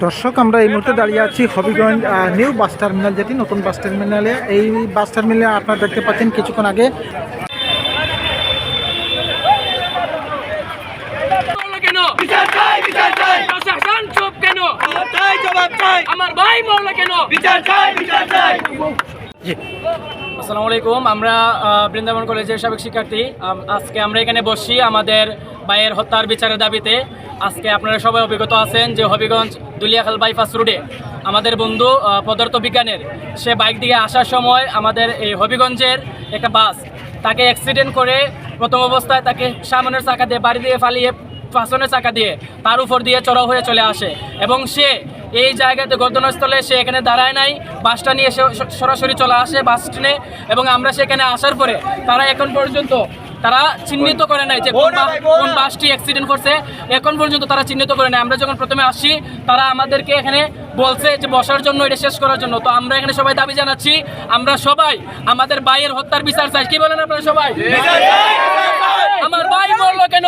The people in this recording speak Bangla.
দর্শক, আমরা এই মুহূর্তে দাঁড়িয়ে আছি হবিগঞ্জ নিউ বাস টার্মিনাল, যেটি নতুন বাস টার্মিনালে। এই বাস টার্মিনালে আপনারা দেখতে পাচ্ছেন কিছুক্ষণ আগে আসসালামু আলাইকুম। আমরা বৃন্দাবন কলেজের সাবেক শিক্ষার্থী। আজকে আমরা এখানে বসছি আমাদের ভাইয়ের হত্যার বিচারের দাবিতে। আজকে আপনারা সবাই অভিজ্ঞত আছেন যে হবিগঞ্জ দুলিয়াখাল বাইপাস রোডে আমাদের বন্ধু পদার্থ বিজ্ঞানের সে বাইক দিয়ে আসার সময় আমাদের এই হবিগঞ্জের একটা বাস তাকে অ্যাক্সিডেন্ট করে প্রথম অবস্থায় তাকে সামনের চাকা দিয়ে বাড়ি দিয়ে ফালিয়ে পাছনের চাকা দিয়ে তার উপর দিয়ে চড়াও হয়ে চলে আসে এবং সে এই জায়গাতে ঘটনাস্থলে সে এখানে দাঁড়ায় নাই, বাসটা নিয়ে সরাসরি চলে আসে বাস স্ট্যান্ডে। এবং আমরা সেখানে আসার পরে তারা এখন পর্যন্ত তারা চিহ্নিত করে নাই যে কোন বাসটি অ্যাক্সিডেন্ট করছে, এখন পর্যন্ত তারা চিহ্নিত করে নাই। আমরা যখন প্রথমে আসছি তারা আমাদেরকে এখানে বলছে যে বসার জন্য, এটা শেষ করার জন্য। তো আমরা এখানে সবাই দাবি জানাচ্ছি, আমরা সবাই আমাদের ভাইয়ের হত্যার বিচার চাই। কি বলেন আপনারা সবাই? আমার ভাই বললো কেন?